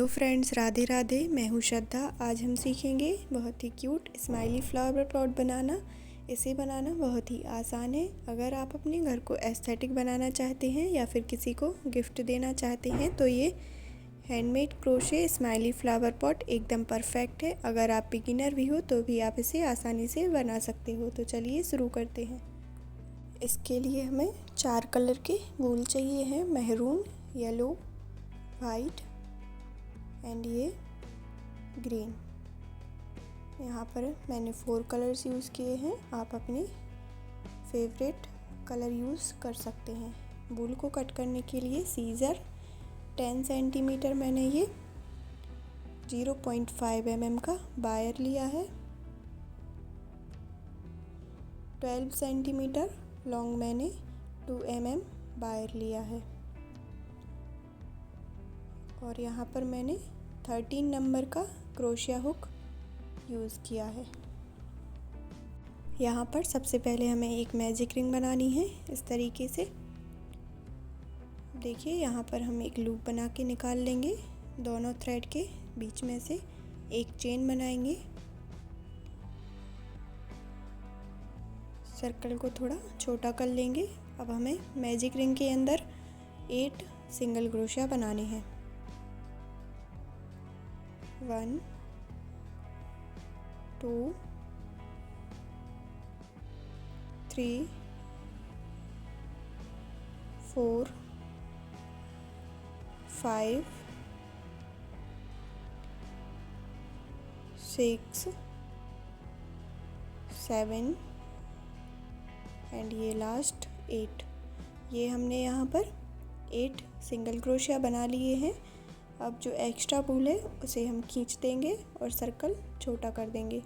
Friends, Radhe Radhe. मैं हूँ श्रद्धा। आज हम सीखेंगे बहुत ही क्यूट स्माइली फ्लावर पॉट बनाना। इसे बनाना बहुत ही आसान है। अगर आप अपने घर को एस्थेटिक बनाना चाहते हैं या फिर किसी को गिफ्ट देना चाहते हैं तो ये handmade crochet smiley flower pot एकदम परफेक्ट है। अगर आप बिगिनर भी हो तो भी आप इसे आसानी से बना सकते हो। तो चलिए शुरू करते हैं। इसके लिए हमें 4 कलर के वूल चाहिए हैं, मैरून, येलो, वाइट एंड ये ग्रीन। यहाँ पर मैंने 4 कलर्स यूज़ किए हैं। आप अपने फेवरेट कलर यूज़ कर सकते हैं। वूल को कट करने के लिए सीज़र 10 सेंटीमीटर मैंने ये 0.5 mm का वायर लिया है। 12 सेंटीमीटर लॉन्ग मैंने 2 mm वायर लिया है। और यहाँ पर मैंने 13 नंबर का क्रोशिया हुक यूज़ किया है। यहाँ पर सबसे पहले हमें एक मैजिक रिंग बनानी है इस तरीके से। देखिए, यहाँ पर हम एक लूप बना के निकाल लेंगे। दोनों थ्रेड के बीच में से एक चेन बनाएंगे। सर्कल को थोड़ा छोटा कर लेंगे। अब हमें मैजिक रिंग के अंदर 8 सिंगल क्रोशिया बनाने हैं। 1 2 3 4 5 6 7 एंड ये लास्ट 8। ये हमने यहाँ पर 8 सिंगल क्रोशिया बना लिए हैं। अब जो एक्स्ट्रा वूल है उसे हम खींच देंगे और सर्कल छोटा कर देंगे।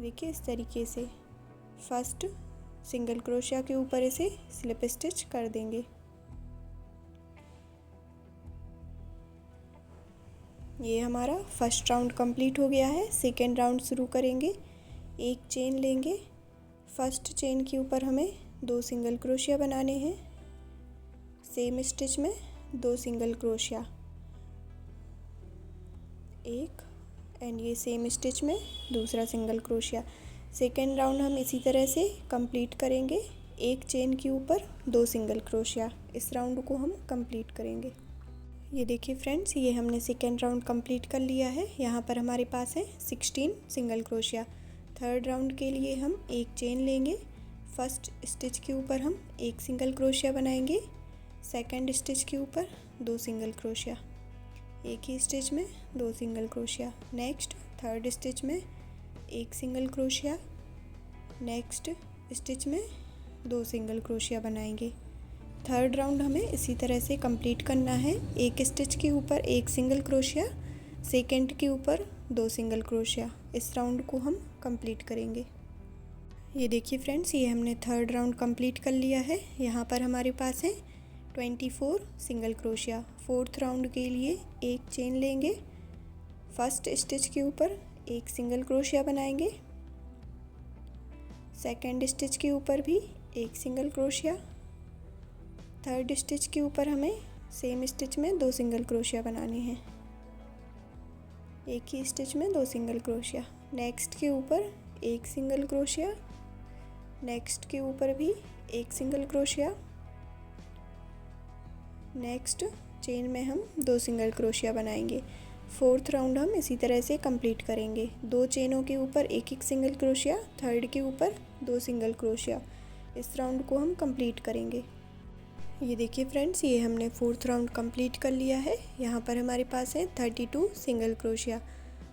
देखिए, इस तरीके से फर्स्ट सिंगल क्रोशिया के ऊपर इसे स्लिप स्टिच कर देंगे। ये हमारा फर्स्ट राउंड कंप्लीट हो गया है। सेकेंड राउंड शुरू करेंगे। एक चेन लेंगे। फर्स्ट चेन के ऊपर हमें 2 सिंगल क्रोशिया बनाने हैं। सेम स्टिच में 2 सिंगल क्रोशिया, एक एंड ये सेम स्टिच में दूसरा सिंगल क्रोशिया। सेकेंड राउंड हम इसी तरह से कंप्लीट करेंगे। एक चेन के ऊपर 2 सिंगल क्रोशिया। इस राउंड को हम कंप्लीट करेंगे। ये देखिए फ्रेंड्स, ये हमने सेकेंड राउंड कंप्लीट कर लिया है। यहाँ पर हमारे पास है 16 सिंगल क्रोशिया। थर्ड राउंड के लिए हम एक चेन लेंगे। फर्स्ट स्टिच के ऊपर हम एक सिंगल क्रोशिया बनाएंगे। सेकंड स्टिच के ऊपर 2 सिंगल क्रोशिया, एक ही स्टिच में 2 single crochet. Next third stitch में एक सिंगल क्रोशिया, नेक्स्ट स्टिच में 2 सिंगल क्रोशिया बनाएंगे। थर्ड राउंड हमें इसी तरह से कंप्लीट करना है। एक स्टिच के ऊपर एक सिंगल क्रोशिया, सेकंड के ऊपर 2 सिंगल क्रोशिया। इस राउंड को हम कंप्लीट करेंगे। ये देखिए फ्रेंड्स, ये हमने थर्ड राउंड कंप्लीट कर लिया है। यहाँ पर हमारे पास है 24 सिंगल क्रोशिया। फोर्थ राउंड के लिए एक चेन लेंगे। फर्स्ट स्टिच के ऊपर एक सिंगल क्रोशिया बनाएंगे। सेकंड स्टिच के ऊपर भी एक सिंगल क्रोशिया। थर्ड स्टिच के ऊपर हमें सेम स्टिच में 2 सिंगल क्रोशिया बनाने हैं। एक ही स्टिच में 2 सिंगल क्रोशिया। नेक्स्ट के ऊपर एक सिंगल क्रोशिया, नेक्स्ट के ऊपर भी एक सिंगल क्रोशिया। नेक्स्ट चेन में हम 2 सिंगल क्रोशिया बनाएंगे। फोर्थ राउंड हम इसी तरह से कंप्लीट करेंगे। 2 चेनों के ऊपर एक एक सिंगल क्रोशिया, थर्ड के ऊपर 2 सिंगल क्रोशिया। इस राउंड को हम कंप्लीट करेंगे। ये देखिए फ्रेंड्स, ये हमने फोर्थ राउंड कंप्लीट कर लिया है। यहाँ पर हमारे पास है 32 सिंगल क्रोशिया।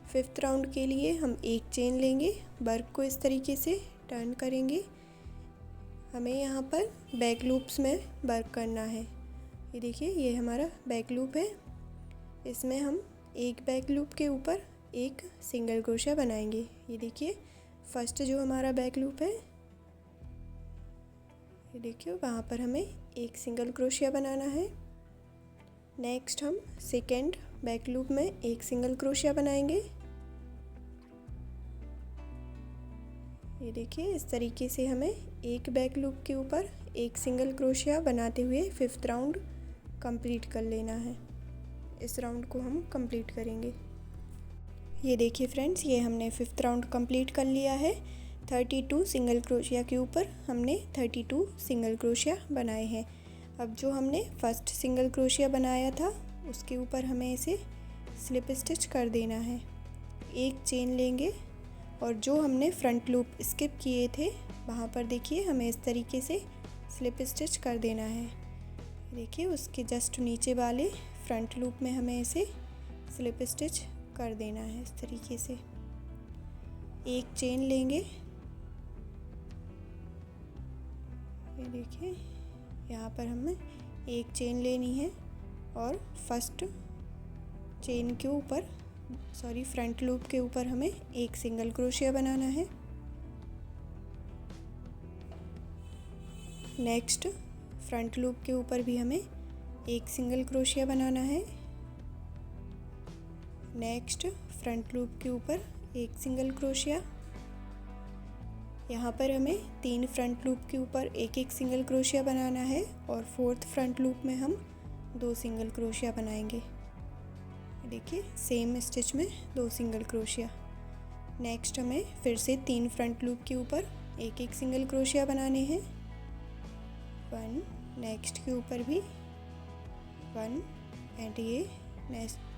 फिफ्थ राउंड के लिए हम एक चेन लेंगे। वर्क को इस तरीके से टर्न करेंगे। हमें यहाँ पर बैक लूप्स में वर्क करना है। ये देखिए, ये हमारा बैक लूप है। इसमें हम एक बैक लूप के ऊपर एक सिंगल क्रोशिया बनाएंगे। ये देखिए, फर्स्ट जो हमारा बैक लूप है, ये देखिए वहाँ पर हमें एक सिंगल क्रोशिया बनाना है। नेक्स्ट हम सेकेंड बैक लूप में एक सिंगल क्रोशिया बनाएंगे। ये देखिए, इस तरीके से हमें एक बैक लूप के ऊपर एक सिंगल क्रोशिया बनाते हुए फिफ्थ राउंड कंप्लीट कर लेना है। इस राउंड को हम कंप्लीट करेंगे। ये देखिए फ्रेंड्स, ये हमने 5th राउंड कंप्लीट कर लिया है। 32 सिंगल क्रोशिया के ऊपर हमने 32 सिंगल क्रोशिया बनाए हैं। अब जो हमने फर्स्ट सिंगल क्रोशिया बनाया था उसके ऊपर हमें इसे स्लिप स्टिच कर देना है। एक चेन लेंगे और जो हमने फ्रंट लूप स्किप किए थे वहाँ पर देखिए हमें इस तरीके से स्लिप स्टिच कर देना है। देखिए उसके जस्ट नीचे वाले फ्रंट लूप में हमें इसे स्लिप स्टिच कर देना है इस तरीके से। एक चेन लेंगे, ये देखिए यहाँ पर हमें एक चेन लेनी है और फर्स्ट चेन के ऊपर फ्रंट लूप के ऊपर हमें एक सिंगल क्रोशिया बनाना है। नेक्स्ट फ्रंट लूप के ऊपर भी हमें एक सिंगल क्रोशिया बनाना है। नेक्स्ट फ्रंट लूप के ऊपर एक सिंगल क्रोशिया। यहाँ पर हमें 3 फ्रंट लूप के ऊपर एक एक सिंगल क्रोशिया बनाना है और 4th फ्रंट लूप में हम 2 सिंगल क्रोशिया बनाएंगे। देखिए सेम स्टिच में 2 सिंगल क्रोशिया। नेक्स्ट हमें फिर से 3 फ्रंट लूप के ऊपर एक एक सिंगल क्रोशिया बनाने हैं। 1, नेक्स्ट के ऊपर भी 1 एंड ये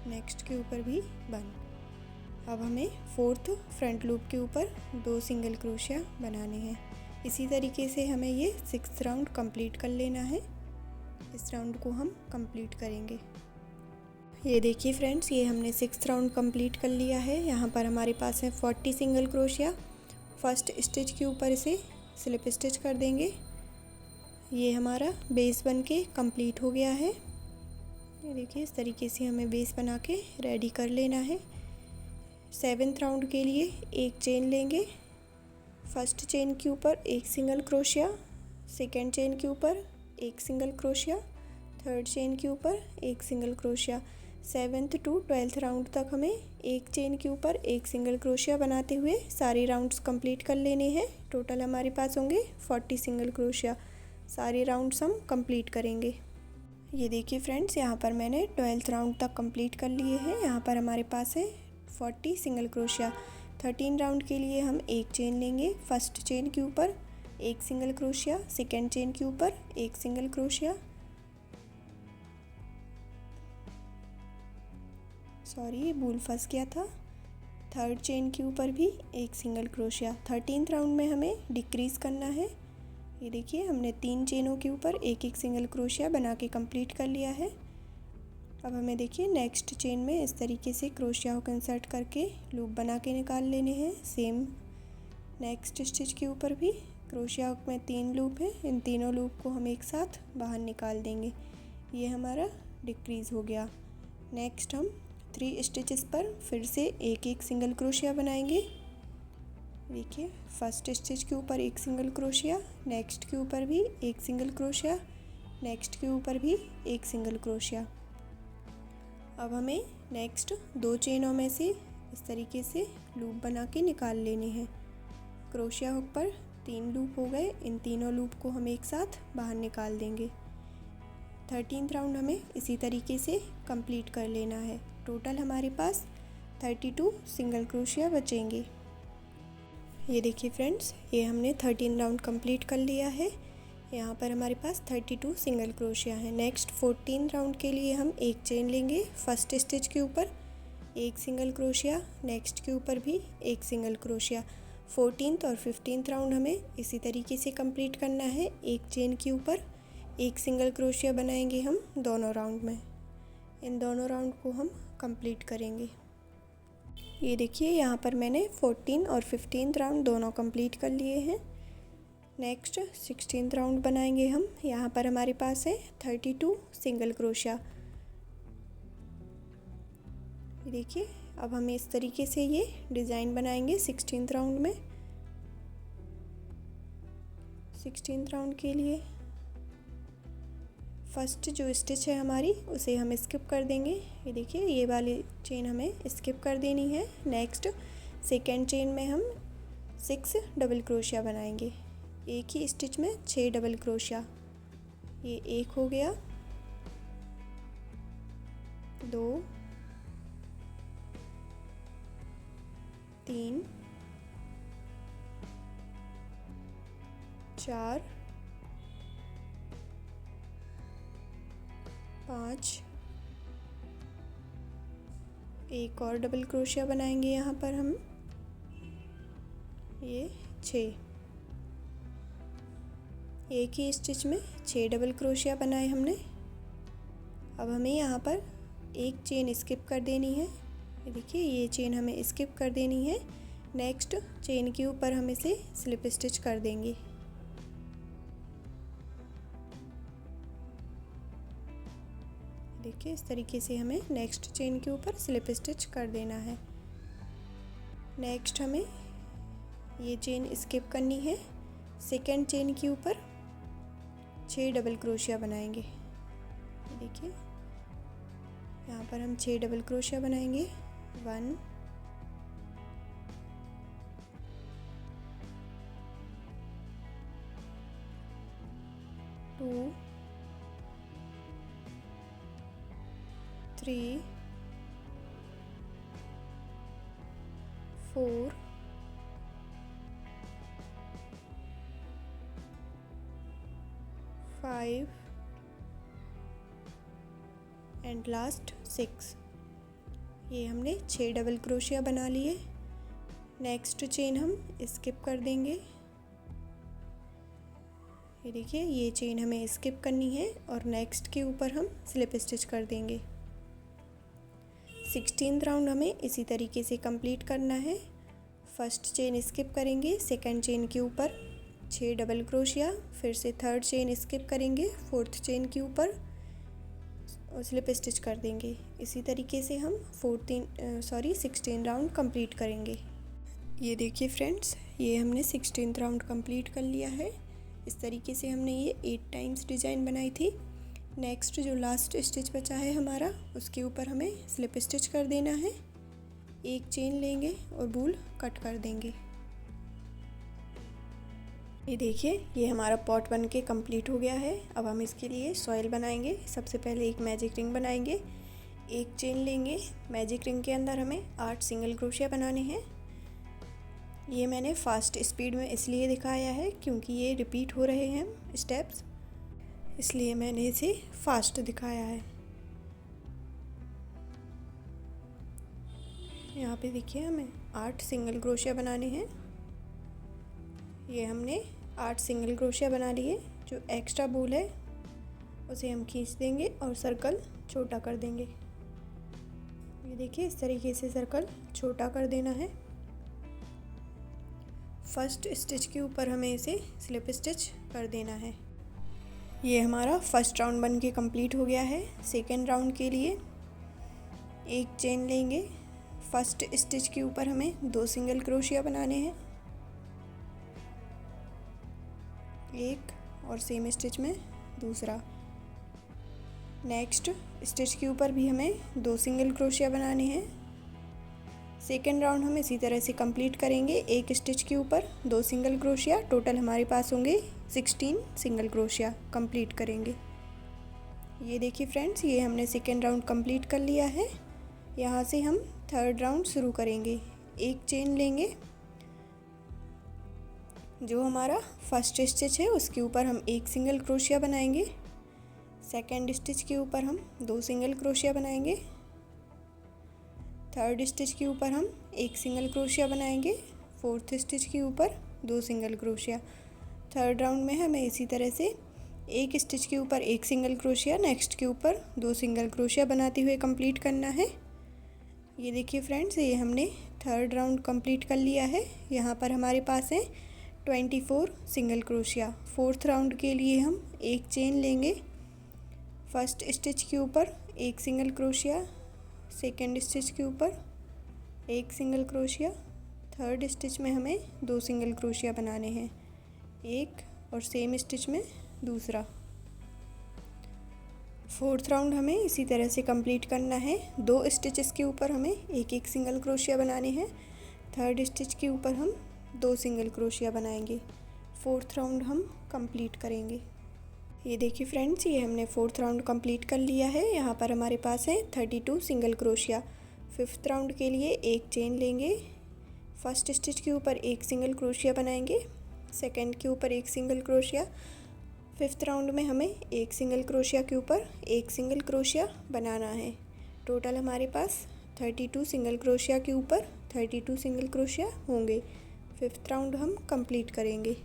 नेक्स्ट के ऊपर भी 1। अब हमें 4th फ्रंट लूप के ऊपर 2 सिंगल क्रोशिया बनाने हैं। इसी तरीके से हमें ये 6th राउंड कंप्लीट कर लेना है। इस राउंड को हम कंप्लीट करेंगे। ये देखिए फ्रेंड्स, ये हमने 6th राउंड कंप्लीट कर लिया है। यहाँ पर हमारे पास है 40 सिंगल क्रोशिया। फर्स्ट स्टिच के ऊपर इसे स्लिप स्टिच कर देंगे। ये हमारा बेस बन के कंप्लीट हो गया है। ये देखिए इस तरीके से हमें बेस बना के रेडी कर लेना है। 7th राउंड के लिए एक चेन लेंगे। फर्स्ट चेन के ऊपर एक सिंगल क्रोशिया, सेकेंड चेन के ऊपर एक सिंगल क्रोशिया, थर्ड चेन के ऊपर एक single crochet. 7th to 12th round तक हमें एक चेन के ऊपर एक सिंगल क्रोशिया बनाते हुए सारे राउंड्स कंप्लीट कर लेने हैं। टोटल हमारे पास होंगे 40 सिंगल क्रोशिया। सारे राउंड्स हम कंप्लीट करेंगे। ये देखिए फ्रेंड्स, यहाँ पर मैंने 12th राउंड तक कंप्लीट कर लिए हैं। यहाँ पर हमारे पास है 40 सिंगल क्रोशिया। 13 राउंड के लिए हम एक चेन लेंगे। फर्स्ट चेन के ऊपर एक सिंगल क्रोशिया, सेकेंड चेन के ऊपर एक सिंगल क्रोशिया, ये भूल फंस गया था। थर्ड चेन के ऊपर भी एक सिंगल क्रोशिया। 13th राउंड में हमें डिक्रीज़ करना है। ये देखिए हमने 3 चेनों के ऊपर एक एक सिंगल क्रोशिया बना के कंप्लीट कर लिया है। अब हमें देखिए नेक्स्ट चेन में इस तरीके से क्रोशिया हुक इंसर्ट करके लूप बना के निकाल लेने हैं। सेम नेक्स्ट स्टिच के ऊपर भी क्रोशिया हुक में 3 लूप हैं। इन तीनों लूप को हम एक साथ बाहर निकाल देंगे। ये हमारा डिक्रीज़ हो गया। नेक्स्ट हम 3 स्टिचेस पर फिर से एक एक सिंगल क्रोशिया बनाएंगे। देखिए फर्स्ट स्टिच के ऊपर एक सिंगल क्रोशिया, नेक्स्ट के ऊपर भी एक सिंगल क्रोशिया, नेक्स्ट के ऊपर भी एक सिंगल क्रोशिया। अब हमें नेक्स्ट 2 चेनों में से इस तरीके से लूप बना के निकाल लेने हैं। क्रोशिया हुक पर 3 लूप हो गए। इन तीनों लूप को हम एक साथ बाहर निकाल देंगे। 13th राउंड हमें इसी तरीके से कंप्लीट कर लेना है। टोटल हमारे पास 32 सिंगल क्रोशिया बचेंगे। ये देखिए फ्रेंड्स, ये हमने 13 राउंड कंप्लीट कर लिया है। यहाँ पर हमारे पास 32 सिंगल क्रोशिया है। नेक्स्ट 14 राउंड के लिए हम एक चेन लेंगे। फर्स्ट स्टिच के ऊपर एक सिंगल क्रोशिया, नेक्स्ट के ऊपर भी एक सिंगल क्रोशिया। 14th और 15th राउंड हमें इसी तरीके से कंप्लीट करना है। एक चेन के ऊपर एक सिंगल क्रोशिया बनाएंगे हम दोनों राउंड में। इन दोनों राउंड को हम कंप्लीट करेंगे। ये देखिए यहाँ पर मैंने 14 और 15th राउंड दोनों कंप्लीट कर लिए हैं। नेक्स्ट 16th राउंड बनाएंगे हम। यहाँ पर हमारे पास है 32 सिंगल क्रोशिया। देखिए अब हम इस तरीके से ये डिज़ाइन बनाएंगे 16th राउंड में। 16th राउंड के लिए फर्स्ट जो स्टिच है हमारी उसे हम स्किप कर देंगे। ये देखिए ये वाली चेन हमें स्किप कर देनी है। नेक्स्ट सेकेंड चेन में हम 6 डबल क्रोशिया बनाएंगे। एक ही स्टिच में 6 डबल क्रोशिया। ये एक हो गया। 2 3 4 5, एक और डबल क्रोशिया बनाएंगे यहाँ पर हम, ये 6। एक ही स्टिच में 6 डबल क्रोशिया बनाए हमने। अब हमें यहाँ पर एक चेन स्किप कर देनी है। ये देखिए, ये चेन हमें स्किप कर देनी है। नेक्स्ट चेन के ऊपर हम इसे स्लिप स्टिच कर देंगे। देखिए, इस तरीके से हमें नेक्स्ट चेन के ऊपर स्लिप स्टिच कर देना है। नेक्स्ट हमें ये चेन स्किप करनी है। सेकेंड चेन के ऊपर 6 डबल क्रोशिया बनाएंगे। देखिए, यहाँ पर हम 6 डबल क्रोशिया बनाएंगे। 1 2 3 4 5 एंड लास्ट 6। ये हमने 6 डबल क्रोशिया बना लिए। नेक्स्ट चेन हम स्किप कर देंगे। ये देखिए, ये चेन हमें स्किप करनी है और नेक्स्ट के ऊपर हम स्लिप स्टिच कर देंगे। 16th राउंड हमें इसी तरीके से कंप्लीट करना है। फर्स्ट चेन स्किप करेंगे, सेकंड चेन के ऊपर 6 डबल क्रोशिया, फिर से थर्ड चेन स्किप करेंगे, फोर्थ चेन के ऊपर और स्लिप स्टिच कर देंगे। इसी तरीके से हम 16 राउंड कंप्लीट करेंगे। ये देखिए फ्रेंड्स, ये हमने 16th राउंड कंप्लीट कर लिया है। इस तरीके से हमने ये 8 टाइम्स डिज़ाइन बनाई थी। नेक्स्ट जो लास्ट स्टिच बचा है हमारा, उसके ऊपर हमें स्लिप स्टिच कर देना है। एक चेन लेंगे और बूल कट कर देंगे। ये देखिए, ये हमारा पॉट बन के कंप्लीट हो गया है। अब हम इसके लिए सॉइल बनाएंगे। सबसे पहले एक मैजिक रिंग बनाएंगे। एक चेन लेंगे, मैजिक रिंग के अंदर हमें 8 सिंगल क्रोशिया बनाने हैं। ये मैंने फास्ट स्पीड में इसलिए दिखाया है क्योंकि ये रिपीट हो रहे हैं स्टेप्स, इसलिए मैंने इसे फास्ट दिखाया है। यहाँ पे देखिए, हमें 8 सिंगल क्रोशिया बनाने हैं। ये हमने 8 सिंगल क्रोशिया बना लिए। जो एक्स्ट्रा बूल है उसे हम खींच देंगे और सर्कल छोटा कर देंगे। ये देखिए, इस तरीके से सर्कल छोटा कर देना है। फर्स्ट स्टिच के ऊपर हमें इसे स्लिप स्टिच कर देना है। ये हमारा फर्स्ट राउंड बन के कंप्लीट हो गया है। सेकेंड राउंड के लिए एक चेन लेंगे। फर्स्ट स्टिच के ऊपर हमें 2 सिंगल क्रोशिया बनाने हैं, एक और सेम स्टिच में दूसरा। नेक्स्ट स्टिच के ऊपर भी हमें 2 सिंगल क्रोशिया बनाने हैं। सेकेंड राउंड हम इसी तरह से कंप्लीट करेंगे। एक स्टिच के ऊपर 2 सिंगल क्रोशिया, टोटल हमारे पास होंगे 16 सिंगल क्रोशिया कंप्लीट करेंगे। ये देखिए फ्रेंड्स, ये हमने सेकेंड राउंड कंप्लीट कर लिया है। यहाँ से हम थर्ड राउंड शुरू करेंगे। एक चेन लेंगे, जो हमारा फर्स्ट स्टिच है उसके ऊपर हम 1 सिंगल क्रोशिया बनाएंगे। सेकेंड स्टिच के ऊपर हम 2 सिंगल क्रोशिया बनाएंगे। थर्ड स्टिच के ऊपर हम 1 सिंगल क्रोशिया बनाएंगे। फोर्थ स्टिच के ऊपर 2 सिंगल क्रोशिया। थर्ड राउंड में हमें इसी तरह से एक स्टिच के ऊपर 1 सिंगल क्रोशिया, नेक्स्ट के ऊपर 2 सिंगल क्रोशिया बनाते हुए कंप्लीट करना है। ये देखिए फ्रेंड्स, ये हमने थर्ड राउंड कंप्लीट कर लिया है। यहाँ पर हमारे पास है 24 सिंगल क्रोशिया। फोर्थ राउंड के लिए हम एक चेन लेंगे। फर्स्ट स्टिच के ऊपर 1 सिंगल क्रोशिया, सेकेंड स्टिच के ऊपर 1 सिंगल क्रोशिया, थर्ड स्टिच में हमें 2 सिंगल क्रोशिया बनाने हैं, एक और सेम स्टिच में दूसरा। फोर्थ राउंड हमें इसी तरह से कंप्लीट करना है। 2 स्टिचेस के ऊपर हमें 1 सिंगल क्रोशिया बनाने हैं। थर्ड स्टिच के ऊपर हम 2 सिंगल क्रोशिया बनाएंगे। फोर्थ राउंड हम कंप्लीट करेंगे। ये देखिए फ्रेंड्स, ये हमने फोर्थ राउंड कंप्लीट कर लिया है। यहाँ पर हमारे पास है 32 सिंगल क्रोशिया। फिफ्थ राउंड के लिए एक चेन लेंगे, फर्स्ट स्टिच के ऊपर एक सिंगल क्रोशिया बनाएंगे, सेकंड के ऊपर एक सिंगल क्रोशिया। फिफ्थ राउंड में हमें एक सिंगल क्रोशिया के ऊपर एक सिंगल क्रोशिया बनाना है। टोटल हमारे पास 32 सिंगल क्रोशिया के ऊपर 32 सिंगल क्रोशिया होंगे। फिफ्थ राउंड हम कंप्लीट करेंगे।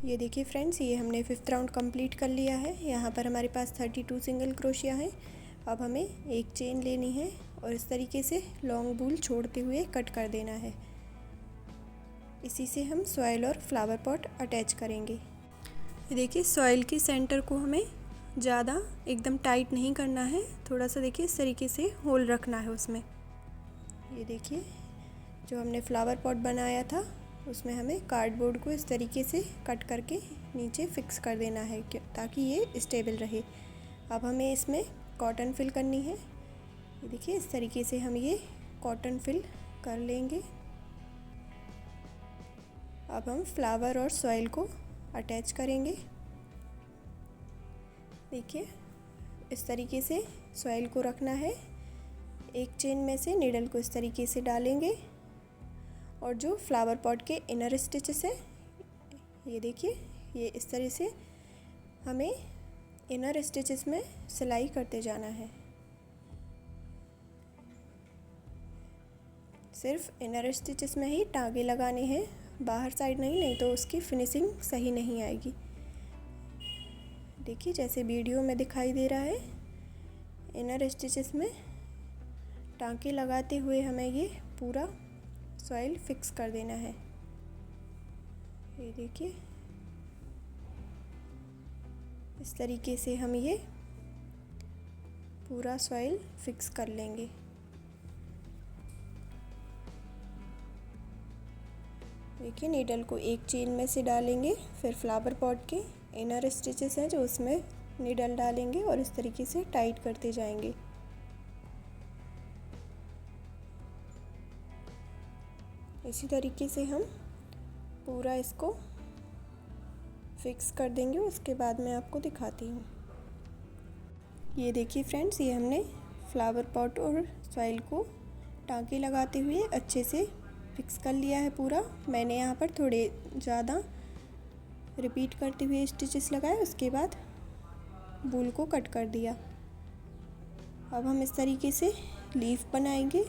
ये देखिए फ्रेंड्स, ये हमने फिफ्थ राउंड कंप्लीट कर लिया है। यहाँ पर हमारे पास 32 सिंगल क्रोशिया है। अब हमें एक चेन लेनी है और इस तरीके से लॉन्ग बूल छोड़ते हुए कट कर देना है। इसी से हम सॉइल और फ्लावर पॉट अटैच करेंगे। ये देखिए, सॉइल के सेंटर को हमें ज़्यादा एकदम टाइट नहीं करना है, थोड़ा सा देखिए इस तरीके से होल रखना है उसमें। ये देखिए, जो हमने फ्लावर पॉट बनाया था उसमें हमें कार्डबोर्ड को इस तरीके से कट करके नीचे फिक्स कर देना है ताकि ये स्टेबल रहे। अब हमें इसमें कॉटन फिल करनी है। ये देखिए, इस तरीके से हम ये कॉटन फिल कर लेंगे। अब हम फ्लावर और सॉइल को अटैच करेंगे। देखिए, इस तरीके से सॉइल को रखना है। एक चेन में से नीडल को इस तरीके से डालेंगे और जो फ्लावर पॉट के इनर स्टिचेस है, ये देखिए, ये इस तरह से हमें इनर स्टिचेस में सिलाई करते जाना है। सिर्फ इनर स्टिचेस में ही टाँगे लगाने हैं, बाहर साइड नहीं तो उसकी फिनिशिंग सही नहीं आएगी। देखिए, जैसे वीडियो में दिखाई दे रहा है, इनर स्टिचेस में टाँके लगाते हुए हमें ये पूरा सॉइल फिक्स कर देना है। ये देखिए, इस तरीके से हम ये पूरा सॉइल फिक्स कर लेंगे। देखिए, नीडल को एक चेन में से डालेंगे, फिर फ्लावर पॉट के इनर स्टिचेस हैं जो उसमें नीडल डालेंगे और इस तरीके से टाइट करते जाएंगे। इसी तरीके से हम पूरा इसको फिक्स कर देंगे। उसके बाद मैं आपको दिखाती हूँ। ये देखिए फ्रेंड्स, ये हमने फ्लावर पॉट और सॉइल को टाँके लगाते हुए अच्छे से फिक्स कर लिया है पूरा। मैंने यहाँ पर थोड़े ज़्यादा रिपीट करते हुए स्टिचेस लगाए, उसके बाद बूल को कट कर दिया। अब हम इस तरीके से लीफ बनाएंगे।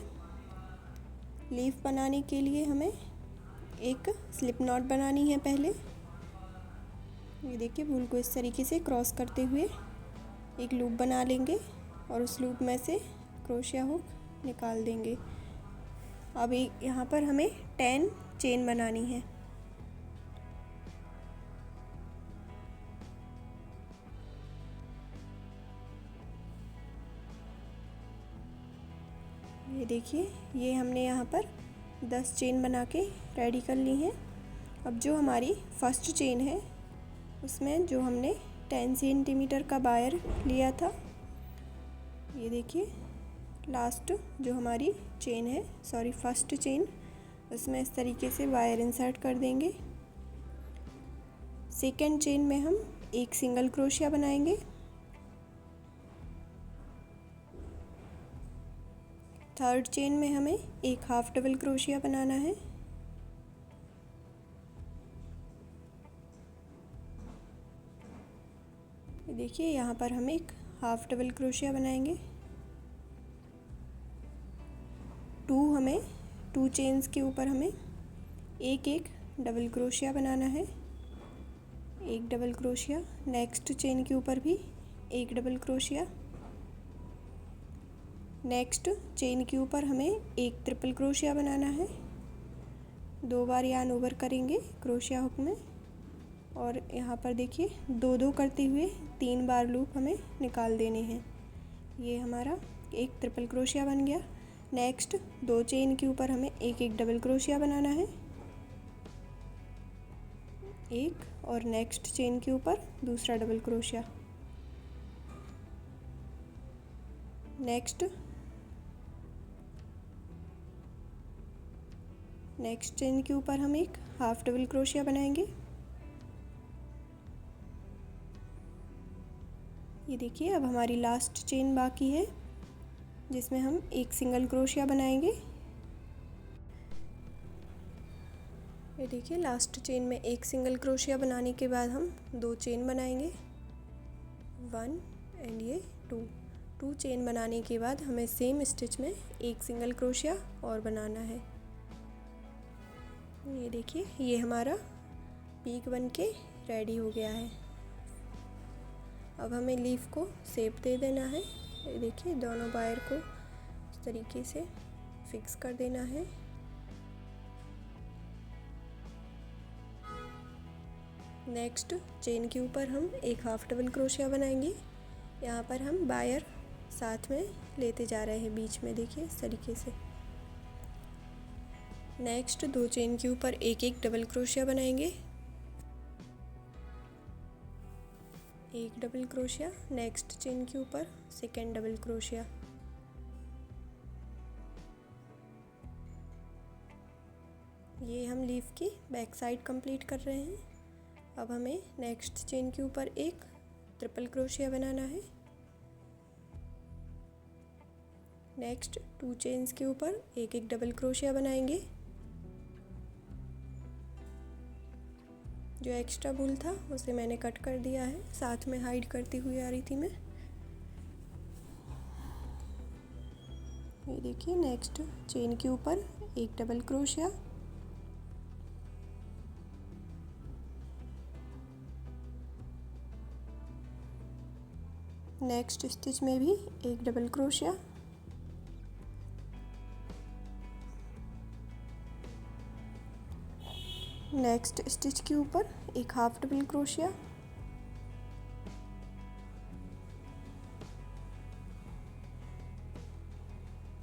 लीफ बनाने के लिए हमें एक स्लिप नॉट बनानी है पहले। ये देखिए, बूल को इस तरीके से क्रॉस करते हुए एक लूप बना लेंगे और उस लूप में से क्रोशिया हुक निकाल देंगे। अब यहाँ पर हमें 10 चेन बनानी है। ये देखिए, ये हमने यहाँ पर 10 चेन बना के रेडी कर ली हैं। अब जो हमारी फर्स्ट चेन है उसमें जो हमने 10 सेंटीमीटर का वायर लिया था, ये देखिए लास्ट जो हमारी चेन है, फर्स्ट चेन, उसमें इस तरीके से वायर इंसर्ट कर देंगे। सेकेंड चेन में हम एक सिंगल क्रोशिया बनाएंगे। थर्ड चेन में हमें एक हाफ डबल क्रोशिया बनाना है। देखिए, यहाँ पर हम एक हाफ डबल क्रोशिया बनाएंगे। टू चेन्स के ऊपर हमें एक एक डबल क्रोशिया बनाना है। एक डबल क्रोशिया, नेक्स्ट चेन के ऊपर भी एक डबल क्रोशिया, नेक्स्ट चेन के ऊपर हमें एक ट्रिपल क्रोशिया बनाना है। 2 बार यार्न ओवर करेंगे क्रोशिया हुक में और यहाँ पर देखिए 2-2 करते हुए 3 बार लूप हमें निकाल देने हैं। ये हमारा एक ट्रिपल क्रोशिया बन गया। नेक्स्ट 2 चेन के ऊपर हमें एक एक डबल क्रोशिया बनाना है, एक, और नेक्स्ट चेन के ऊपर दूसरा डबल क्रोशिया। नेक्स्ट चेन के ऊपर हम एक हाफ डबल क्रोशिया बनाएंगे। ये देखिए अब हमारी लास्ट चेन बाकी है जिसमें हम एक सिंगल क्रोशिया बनाएंगे। ये देखिए लास्ट चेन में एक सिंगल क्रोशिया बनाने के बाद हम 2 चेन बनाएंगे, 1 एंड ये 2 चेन बनाने के बाद हमें सेम स्टिच में एक सिंगल क्रोशिया और बनाना है। ये देखिए ये हमारा पीक बन के रेडी हो गया है। अब हमें लीफ को शेप दे देना है। ये देखिए दोनों वायर को इस तरीके से फिक्स कर देना है। नेक्स्ट चेन के ऊपर हम एक हाफ डबल क्रोशिया बनाएंगे। यहाँ पर हम वायर साथ में लेते जा रहे हैं बीच में, देखिए इस तरीके से। नेक्स्ट 2 चेन के ऊपर एक एक डबल क्रोशिया बनाएंगे, एक डबल क्रोशिया, नेक्स्ट चेन के ऊपर सेकेंड डबल क्रोशिया। ये हम लीफ की बैक साइड कंप्लीट कर रहे हैं। अब हमें नेक्स्ट चेन के ऊपर एक ट्रिपल क्रोशिया बनाना है। नेक्स्ट 2 चेन्स के ऊपर एक एक डबल क्रोशिया बनाएंगे। जो एक्स्ट्रा वूल था उसे मैंने कट कर दिया है, साथ में हाइड करती हुई आ रही थी मैं। ये देखिए नेक्स्ट चेन के ऊपर एक डबल क्रोशिया, नेक्स्ट स्टिच में भी एक डबल क्रोशिया, नेक्स्ट स्टिच के ऊपर एक half double crochet,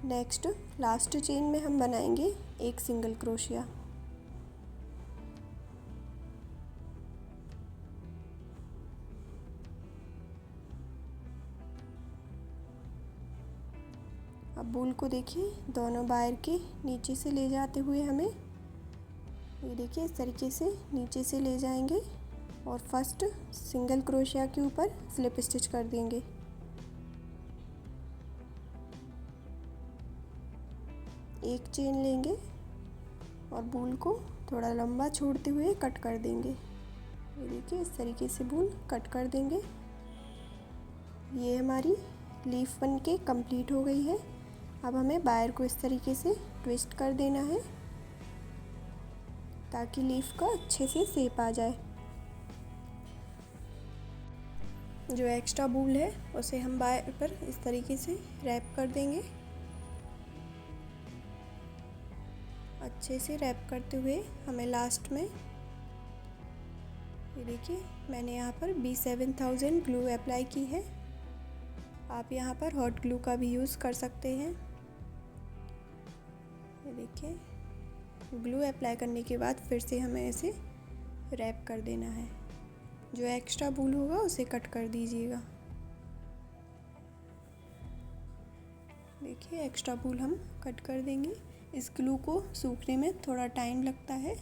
next last chain में हम बनाएंगे एक सिंगल क्रोशिया। अब वूल को देखिए दोनों वायर के नीचे से ले जाते हुए हमें, ये देखिए इस तरीके से नीचे से ले जाएंगे और फर्स्ट सिंगल क्रोशिया के ऊपर स्लिप स्टिच कर देंगे। एक चेन लेंगे और वूल को थोड़ा लंबा छोड़ते हुए कट कर देंगे। ये देखिए इस तरीके से वूल कट कर देंगे। ये हमारी लीफ बन के कंप्लीट हो गई है। अब हमें वायर को इस तरीके से ट्विस्ट कर देना है ताकि लीफ का अच्छे से शेप आ जाए। जो एक्स्ट्रा वूल है उसे हम वायर पर इस तरीके से रैप कर देंगे। अच्छे से रैप करते हुए हमें लास्ट में, ये देखिए मैंने यहाँ पर B7000 ग्लू अप्लाई की है। आप यहाँ पर हॉट ग्लू का भी यूज़ कर सकते हैं। ये देखिए ग्लू अप्लाई करने के बाद फिर से हमें इसे रैप कर देना है। जो एक्स्ट्रा वूल होगा उसे कट कर दीजिएगा। देखिए एक्स्ट्रा वूल हम कट कर देंगे। इस ग्लू को सूखने में थोड़ा टाइम लगता है।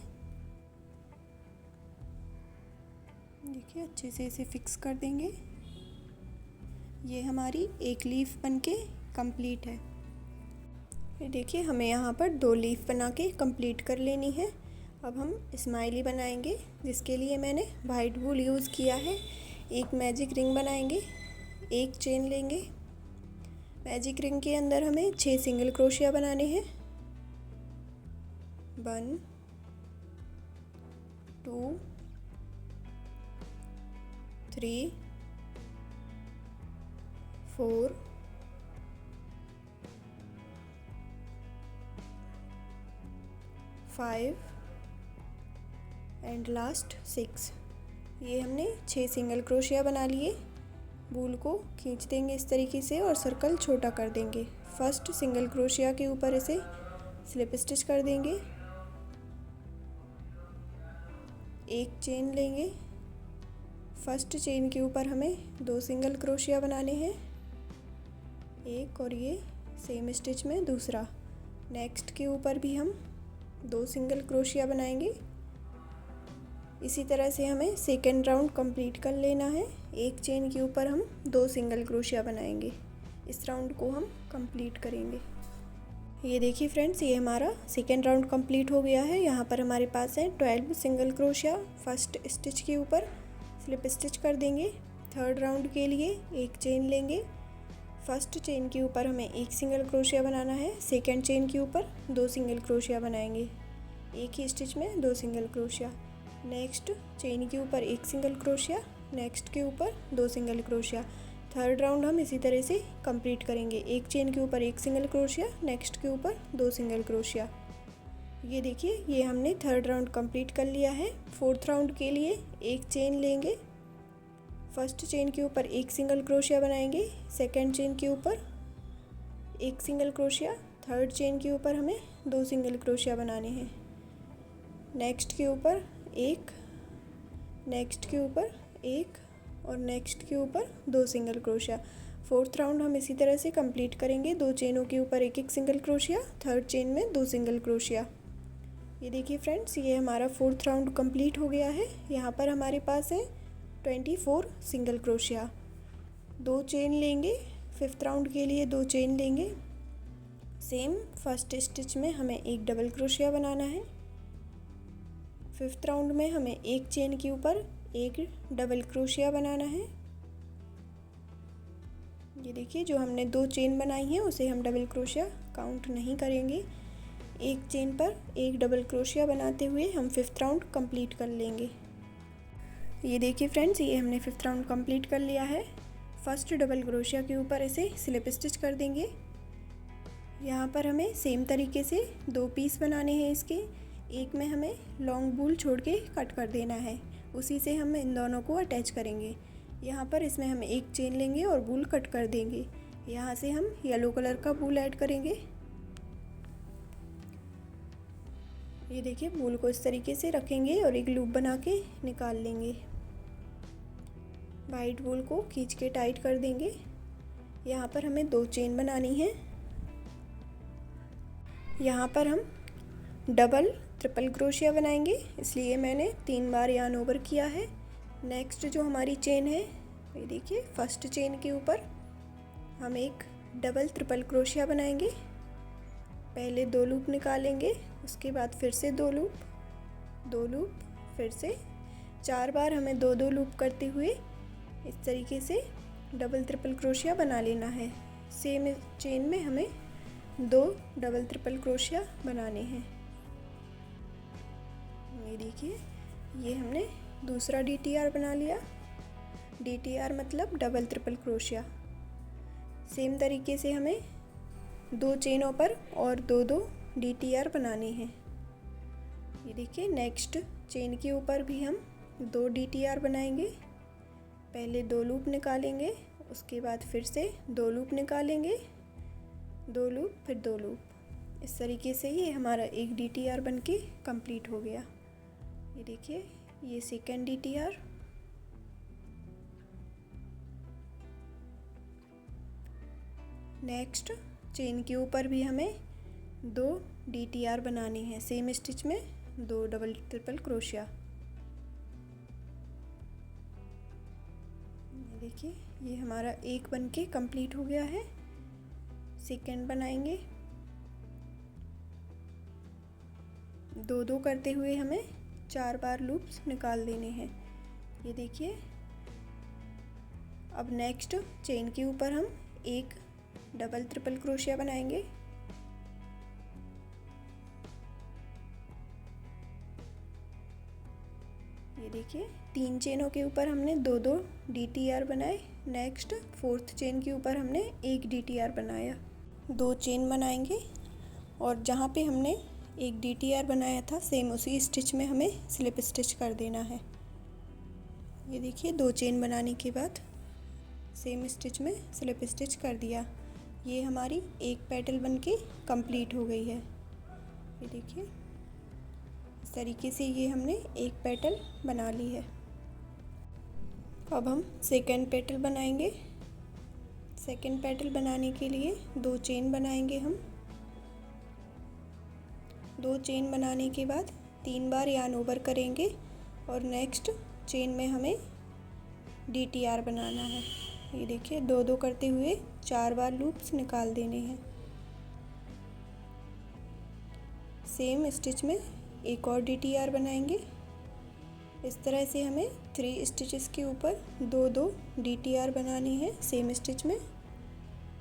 देखिए अच्छे से इसे फिक्स कर देंगे। ये हमारी एक लीफ बनके कंप्लीट है। ये देखिए हमें यहाँ पर 2 लीफ बना के कंप्लीट कर लेनी है। अब हम स्माइली बनाएंगे, जिसके लिए मैंने वाइट वूल यूज़ किया है। एक मैजिक रिंग बनाएंगे, एक चेन लेंगे। मैजिक रिंग के अंदर हमें 6 सिंगल क्रोशिया बनाने हैं। 1 2 3 4 5 एंड लास्ट 6। ये हमने 6 सिंगल क्रोशिया बना लिए। वूल को खींच देंगे इस तरीके से और सर्कल छोटा कर देंगे। फर्स्ट सिंगल क्रोशिया के ऊपर इसे स्लिप स्टिच कर देंगे। एक चेन लेंगे। फर्स्ट चेन के ऊपर हमें 2 सिंगल क्रोशिया बनाने हैं, एक और ये सेम स्टिच में दूसरा। नेक्स्ट के ऊपर भी हम 2 सिंगल क्रोशिया बनाएंगे। इसी तरह से हमें सेकेंड राउंड कंप्लीट कर लेना है। एक चेन के ऊपर हम 2 सिंगल क्रोशिया बनाएंगे। इस राउंड को हम कंप्लीट करेंगे। ये देखिए फ्रेंड्स, ये हमारा सेकेंड राउंड कंप्लीट हो गया है। यहाँ पर हमारे पास है 12 सिंगल क्रोशिया। फर्स्ट स्टिच के ऊपर स्लिप स्टिच कर देंगे। थर्ड राउंड के लिए एक चेन लेंगे। फर्स्ट चेन के ऊपर हमें एक सिंगल क्रोशिया बनाना है। सेकेंड चेन के ऊपर 2 सिंगल क्रोशिया बनाएंगे। एक ही स्टिच में 2 सिंगल क्रोशिया। नेक्स्ट चेन के ऊपर एक सिंगल क्रोशिया, नेक्स्ट के ऊपर 2 सिंगल क्रोशिया। थर्ड राउंड हम इसी तरह से कंप्लीट करेंगे। एक चेन के ऊपर एक सिंगल क्रोशिया, नेक्स्ट के ऊपर 2 सिंगल क्रोशिया। ये देखिए, ये हमने थर्ड राउंड कंप्लीट कर लिया है। फोर्थ राउंड के लिए एक चेन लेंगे। फर्स्ट चेन के ऊपर एक सिंगल क्रोशिया बनाएंगे। सेकंड चेन के ऊपर एक सिंगल क्रोशिया। थर्ड चेन के ऊपर हमें 2 सिंगल क्रोशिया बनाने हैं। नेक्स्ट के ऊपर एक, नेक्स्ट के ऊपर एक और नेक्स्ट के ऊपर 2 सिंगल क्रोशिया। फोर्थ राउंड हम इसी तरह से कंप्लीट करेंगे। 2 चेनों के ऊपर एक एक सिंगल क्रोशिया, थर्ड चेन में 2 सिंगल क्रोशिया। ये देखिए फ्रेंड्स, ये हमारा फोर्थ राउंड कंप्लीट हो गया है। यहाँ पर हमारे पास है 24 सिंगल क्रोशिया। 2 चेन लेंगे। फिफ्थ राउंड के लिए 2 चेन लेंगे। सेम फर्स्ट स्टिच में हमें एक डबल क्रोशिया बनाना है। फिफ्थ राउंड में हमें एक चेन के ऊपर एक डबल क्रोशिया बनाना है। ये देखिए, जो हमने 2 चेन बनाई हैं उसे हम डबल क्रोशिया काउंट नहीं करेंगे। एक चेन पर एक डबल क्रोशिया बनाते हुए हम फिफ्थ राउंड कंप्लीट कर लेंगे। ये देखिए फ्रेंड्स, ये हमने फिफ्थ राउंड कंप्लीट कर लिया है। फर्स्ट डबल क्रोशिया के ऊपर इसे स्लिप स्टिच कर देंगे। यहाँ पर हमें सेम तरीके से 2 पीस बनाने हैं इसके। एक में हमें लॉन्ग बूल छोड़ के कट कर देना है, उसी से हम इन दोनों को अटैच करेंगे। यहाँ पर इसमें हम एक चेन लेंगे और बूल कट कर देंगे। यहाँ से हम येलो कलर का बूल ऐड करेंगे। ये देखिए, बूल को इस तरीके से रखेंगे और एक लूप बना के निकाल लेंगे। वाइट बूल को खींच के टाइट कर देंगे। यहाँ पर हमें 2 चेन बनानी है। यहाँ पर हम डबल ट्रिपल क्रोशिया बनाएंगे, इसलिए मैंने 3 बार यार्न ओवर किया है। नेक्स्ट जो हमारी चेन है, ये देखिए, फर्स्ट चेन के ऊपर हम एक डबल ट्रिपल क्रोशिया बनाएंगे। पहले 2 लूप निकालेंगे, उसके बाद फिर से 2 लूप, 2 लूप, फिर से 4 बार हमें 2-2 लूप करते हुए इस तरीके से डबल ट्रिपल क्रोशिया बना लेना है। सेम चेन में हमें 2 डबल ट्रिपल क्रोशिया बनाने हैं। ये देखिए, ये हमने दूसरा DTR बना लिया। DTR मतलब डबल ट्रिपल क्रोशिया। सेम तरीके से हमें 2 चेनों पर और 2-2 DTR बनाने हैं। ये देखिए, नेक्स्ट चेन के ऊपर भी हम 2 DTR बनाएंगे। पहले 2 लूप निकालेंगे, उसके बाद फिर से 2 लूप निकालेंगे, 2 लूप, फिर 2 लूप। इस तरीके से ये हमारा एक DTR बन के कंप्लीट हो गया। ये देखिए, ये सेकेंड DTR। नेक्स्ट चेन के ऊपर भी हमें 2 DTR बनाने हैं। सेम स्टिच में 2 डबल ट्रिपल क्रोशिया। देखिए, ये हमारा एक बन के कंप्लीट हो गया है। सेकेंड बनाएंगे। 2-2 करते हुए हमें 4 बार लूप्स निकाल देने हैं। ये देखिए, अब नेक्स्ट चेन के ऊपर हम एक डबल ट्रिपल क्रोशिया बनाएंगे। ये देखिए, 3 चेनों के ऊपर हमने 2-2 DTR बनाए। नेक्स्ट फोर्थ चेन के ऊपर हमने एक DTR बनाया। 2 चेन बनाएंगे और जहाँ पे हमने एक DTR बनाया था, सेम उसी स्टिच में हमें स्लिप स्टिच कर देना है। ये देखिए, 2 चेन बनाने के बाद सेम स्टिच में स्लिप स्टिच कर दिया। ये हमारी एक पेटल बनके कंप्लीट हो गई है। ये देखिए, इस तरीके से ये हमने एक पेटल बना ली है। अब हम सेकंड पेटल बनाएंगे। सेकंड पेटल बनाने के लिए 2 चेन बनाएंगे हम। 2 चेन बनाने के बाद 3 बार यार्न ओवर करेंगे। और नेक्स्ट चेन में हमें DTR बनाना है। ये देखिए 2-2 करते हुए 4 बार लूप्स निकाल देने हैं। सेम स्टिच में एक और DTR बनाएंगे। इस तरह से हमें 3 स्टिचेस के ऊपर 2-2 DTR बनानी है। सेम स्टिच में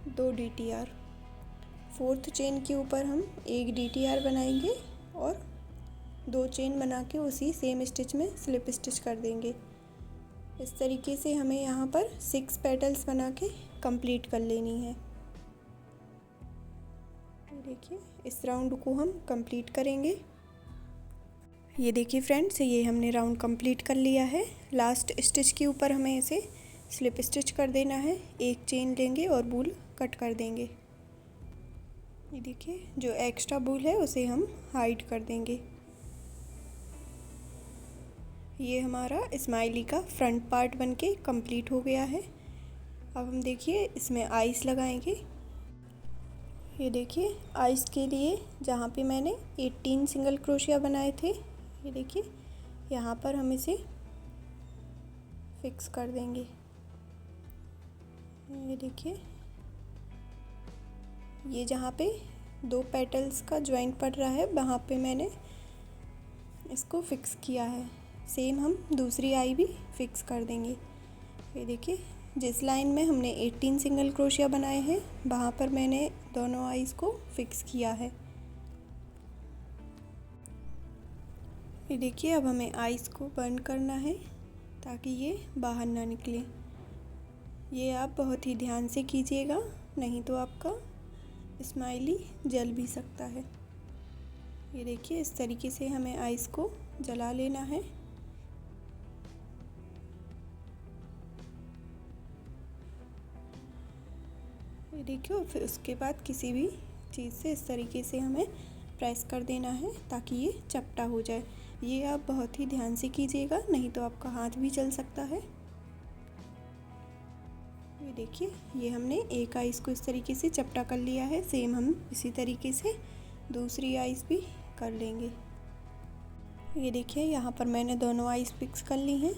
2 DTR। फोर्थ चेन के ऊपर हम एक DTR बनाएंगे और 2 चेन बना के उसी सेम स्टिच में स्लिप स्टिच कर देंगे। इस तरीके से हमें यहाँ पर 6 पेटल्स बना के कंप्लीट कर लेनी है। देखिए इस राउंड को हम कंप्लीट करेंगे। ये देखिए फ्रेंड्स, ये हमने राउंड कंप्लीट कर लिया है। लास्ट स्टिच के ऊपर हमें इसे स्लिप स्टिच कर देना है। एक चेन लेंगे और बूल कट कर देंगे। ये देखिए जो एक्स्ट्रा बूल है उसे हम हाइड कर देंगे। ये हमारा स्माइली का फ्रंट पार्ट बनके कंप्लीट हो गया है। अब हम देखिए इसमें आइस लगाएंगे। ये देखिए आइस के लिए जहाँ पे मैंने 18 सिंगल क्रोशिया बनाए थे, ये देखिए यहाँ पर हम इसे फिक्स कर देंगे। ये देखिए ये जहाँ पे 2 पेटल्स का जॉइंट पड़ रहा है वहाँ पे मैंने इसको फिक्स किया है। सेम हम दूसरी आई भी फिक्स कर देंगे। ये देखिए जिस लाइन में हमने 18 सिंगल क्रोशिया बनाए हैं वहाँ पर मैंने दोनों आइस को फिक्स किया है। ये देखिए अब हमें आइस को बंद करना है ताकि ये बाहर ना निकले। ये आप बहुत ही ध्यान से कीजिएगा, नहीं तो आपका स्माइली जल भी सकता है। ये देखिए इस तरीके से हमें आइस को जला लेना है। ये देखिए फिर उसके बाद किसी भी चीज़ से इस तरीके से हमें प्रेस कर देना है ताकि ये चपटा हो जाए। ये आप बहुत ही ध्यान से कीजिएगा, नहीं तो आपका हाथ भी जल सकता है। ये देखिए ये हमने एक आइस को इस तरीके से चपटा कर लिया है। सेम हम इसी तरीके से दूसरी आइस भी कर लेंगे। ये देखिए यहाँ पर मैंने दोनों आइस फिक्स कर ली हैं।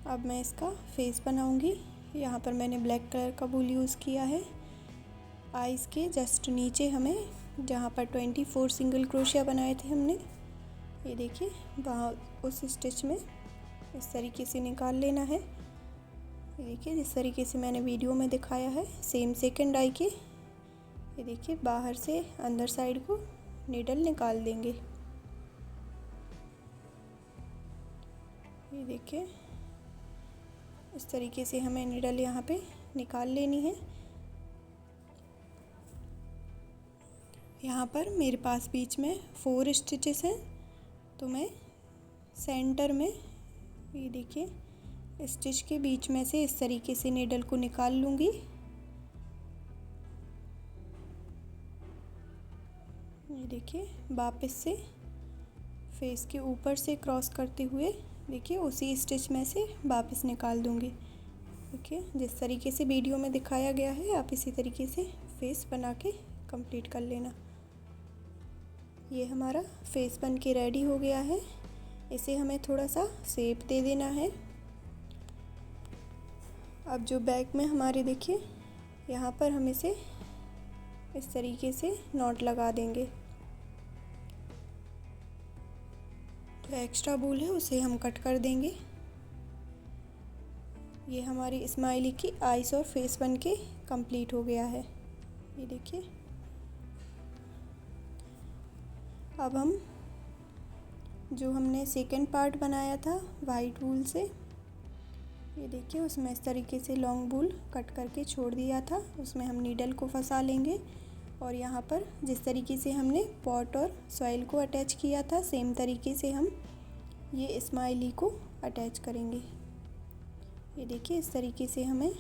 अब मैं इसका फेस बनाऊंगी। यहाँ पर मैंने ब्लैक कलर का वूल यूज़ किया है। आइस के जस्ट नीचे हमें जहाँ पर 24 सिंगल क्रोशिया बनाए थे हमने, ये देखिए वहाँ उस स्टिच में इस तरीके से निकाल लेना है। ये देखिए जिस तरीके से मैंने वीडियो में दिखाया है सेम सेकंड आई के ये देखिए बाहर से अंदर साइड को नीडल निकाल देंगे। ये देखिए इस तरीके से हमें नीडल यहाँ पे निकाल लेनी है। यहाँ पर मेरे पास बीच में 4 स्टिचेस हैं, तो मैं सेंटर में ये देखिए स्टिच के बीच में से इस तरीके से नीडल को निकाल लूँगी। ये देखिए वापस से फेस के ऊपर से क्रॉस करते हुए देखिए उसी स्टिच में से वापस निकाल दूँगी। देखिए जिस तरीके से वीडियो में दिखाया गया है आप इसी तरीके से फेस बना के कंप्लीट कर लेना। ये हमारा फेस बन के रेडी हो गया है। इसे हमें थोड़ा सा शेप दे देना है। अब जो बैक में हमारे देखिए यहाँ पर हम इसे इस तरीके से नॉट लगा देंगे। जो एक्स्ट्रा बूल है उसे हम कट कर देंगे। ये हमारी स्माइली की आइस और फेस बन के कंप्लीट हो गया है। ये देखिए अब हम जो हमने सेकंड पार्ट बनाया था वाइट वूल से, ये देखिए उसमें इस तरीके से लॉन्ग वूल कट करके छोड़ दिया था, उसमें हम नीडल को फंसा लेंगे और यहाँ पर जिस तरीके से हमने पॉट और सॉइल को अटैच किया था सेम तरीके से हम ये स्माइली को अटैच करेंगे। ये देखिए इस तरीके से हमें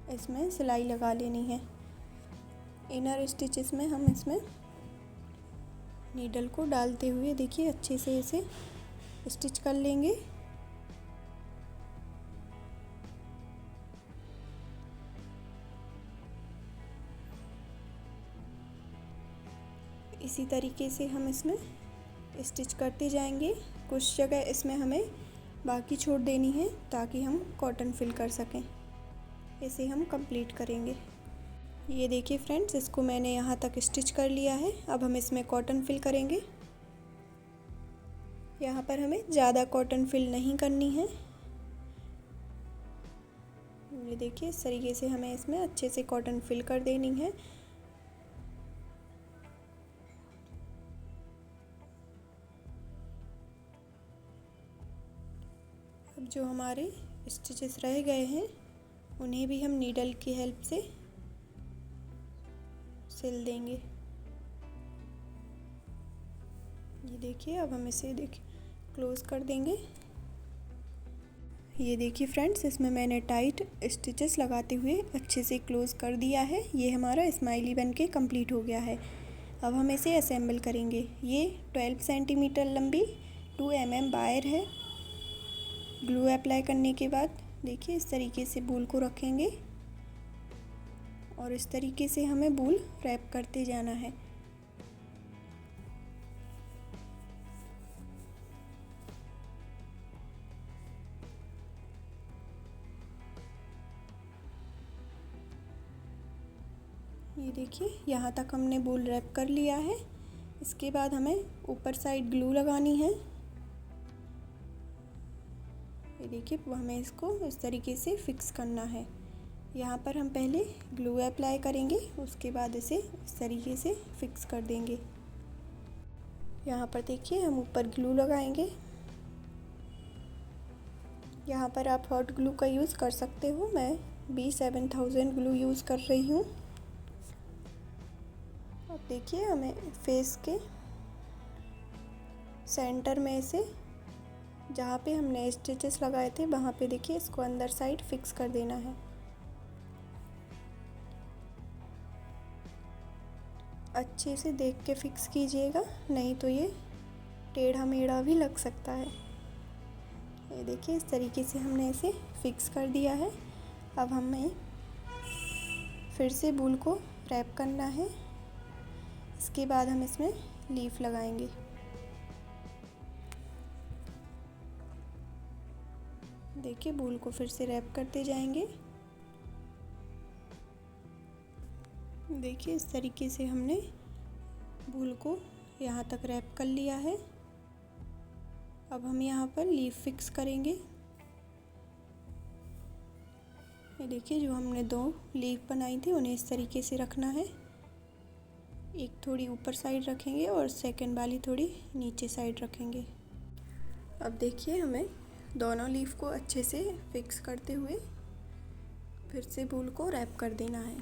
इसमें सिलाई लगा लेनी है। इनर स्टिचेस में हम इसमें नीडल को डालते हुए देखिए अच्छे से इसे स्टिच कर लेंगे। इसी तरीके से हम इसमें स्टिच करते जाएंगे। कुछ जगह इसमें हमें बाकी छोड़ देनी है ताकि हम कॉटन फिल कर सकें। इसे हम कंप्लीट करेंगे। ये देखिए फ्रेंड्स, इसको मैंने यहाँ तक स्टिच कर लिया है। अब हम इसमें कॉटन फिल करेंगे। यहाँ पर हमें ज़्यादा कॉटन फिल नहीं करनी है। ये देखिए, इस तरीके से हमें इसमें अच्छे से कॉटन फिल कर देनी है। अब जो हमारे स्टिचेस रह गए हैं उन्हें भी हम नीडल की हेल्प से सिल देंगे। ये देखिए, अब हम इसे क्लोज़ कर देंगे। ये देखिए फ्रेंड्स, इसमें मैंने टाइट स्टिचेस लगाते हुए अच्छे से क्लोज़ कर दिया है। ये हमारा स्माइली बन के कंप्लीट हो गया है। अब हम इसे असेंबल करेंगे। ये 12 सेंटीमीटर लंबी 2 mm वायर है। ग्लू अप्लाई करने के बाद देखिए इस तरीके से बूल को रखेंगे और इस तरीके से हमें बूल रैप करते जाना है। ये देखिए, यहाँ तक हमने बूल रैप कर लिया है। इसके बाद हमें ऊपर साइड ग्लू लगानी है। ये देखिए, हमें इसको इस तरीके से फिक्स करना है। यहाँ पर हम पहले ग्लू अप्लाई करेंगे, उसके बाद इसे इस तरीके से फिक्स कर देंगे। यहाँ पर देखिए, हम ऊपर ग्लू लगाएंगे। यहाँ पर आप हॉट ग्लू का यूज़ कर सकते हो। मैं B7000 ग्लू यूज़ कर रही हूँ। अब देखिए, हमें फेस के सेंटर में से जहाँ पे हमने स्टिचेस लगाए थे वहाँ पे देखिए इसको अंदर साइड फिक्स कर देना है। अच्छे से देख के फिक्स कीजिएगा, नहीं तो ये टेढ़ा मेढ़ा भी लग सकता है। ये देखिए, इस तरीके से हमने इसे फिक्स कर दिया है। अब हमें फिर से बूल को रैप करना है। इसके बाद हम इसमें लीफ लगाएंगे। देखिए, बूल को फिर से रैप करते जाएंगे। देखिए, इस तरीके से हमने बूल को यहाँ तक रैप कर लिया है। अब हम यहाँ पर लीफ फिक्स करेंगे। ये देखिए, जो हमने 2 लीफ बनाई थी उन्हें इस तरीके से रखना है। एक थोड़ी ऊपर साइड रखेंगे और सेकंड वाली थोड़ी नीचे साइड रखेंगे। अब देखिए, हमें दोनों लीफ को अच्छे से फिक्स करते हुए फिर से बूल को रैप कर देना है।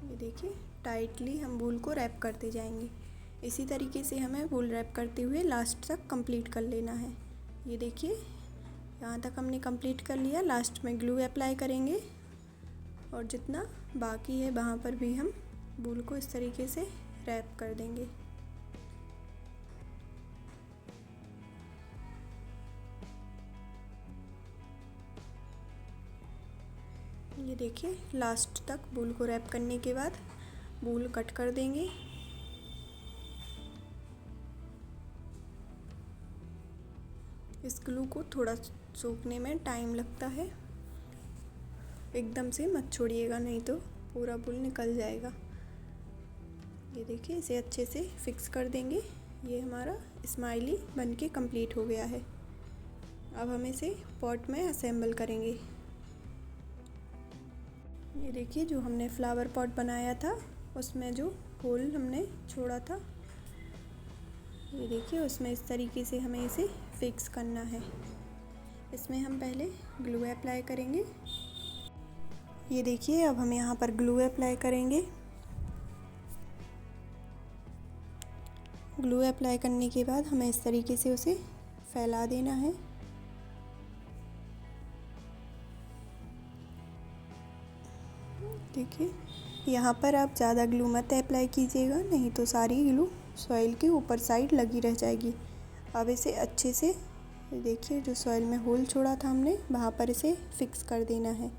ये देखिए, टाइटली हम बूल को रैप करते जाएंगे। इसी तरीके से हमें बूल रैप करते हुए लास्ट तक कंप्लीट कर लेना है। ये देखिए, यहाँ तक हमने कंप्लीट कर लिया। लास्ट में ग्लू अप्लाई करेंगे और जितना बाकी है वहाँ पर भी हम बूल को इस तरीके से रैप कर देंगे। ये देखिए, लास्ट तक बूल को रैप करने के बाद बूल कट कर देंगे। इस ग्लू को थोड़ा सूखने में टाइम लगता है, एकदम से मत छोड़िएगा नहीं तो पूरा बूल निकल जाएगा। ये देखिए, इसे अच्छे से फिक्स कर देंगे। ये हमारा स्माइली बनके कंप्लीट हो गया है। अब हम इसे पॉट में असेंबल करेंगे। ये देखिए, जो हमने फ्लावर पॉट बनाया था उसमें जो होल हमने छोड़ा था, ये देखिए उसमें इस तरीके से हमें इसे फिक्स करना है। इसमें हम पहले ग्लू अप्लाई करेंगे। ये देखिए, अब हम यहाँ पर ग्लू अप्लाई करेंगे। ग्लू अप्लाई करने के बाद हमें इस तरीके से उसे फैला देना है। देखिए, यहाँ पर आप ज़्यादा ग्लू मत अप्लाई कीजिएगा, नहीं तो सारी ग्लू सॉइल के ऊपर साइड लगी रह जाएगी। अब इसे अच्छे से देखिए, जो सॉइल में होल छोड़ा था हमने वहाँ पर इसे फिक्स कर देना है।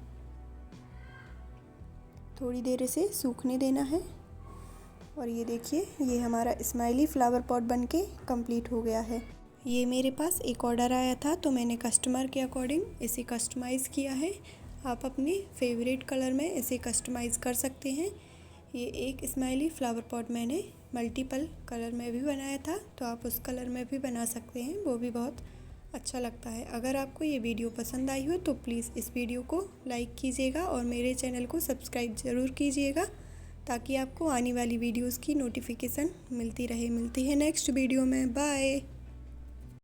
थोड़ी देर इसे सूखने देना है। और ये देखिए, ये हमारा स्माइली फ्लावर पॉट बनके कंप्लीट हो गया है। ये मेरे पास एक ऑर्डर आया था तो मैंने कस्टमर के अकॉर्डिंग इसे कस्टमाइज़ किया है। आप अपने फेवरेट कलर में इसे कस्टमाइज़ कर सकते हैं। ये एक स्माइली फ्लावर पॉट मैंने मल्टीपल कलर में भी बनाया था, तो आप उस कलर में भी बना सकते हैं, वो भी बहुत अच्छा लगता है। अगर आपको ये वीडियो पसंद आई हो तो प्लीज़ इस वीडियो को लाइक कीजिएगा और मेरे चैनल को सब्सक्राइब ज़रूर कीजिएगा, ताकि आपको आने वाली वीडियोस की नोटिफिकेशन मिलती रहे। मिलती है नेक्स्ट वीडियो में। बाय।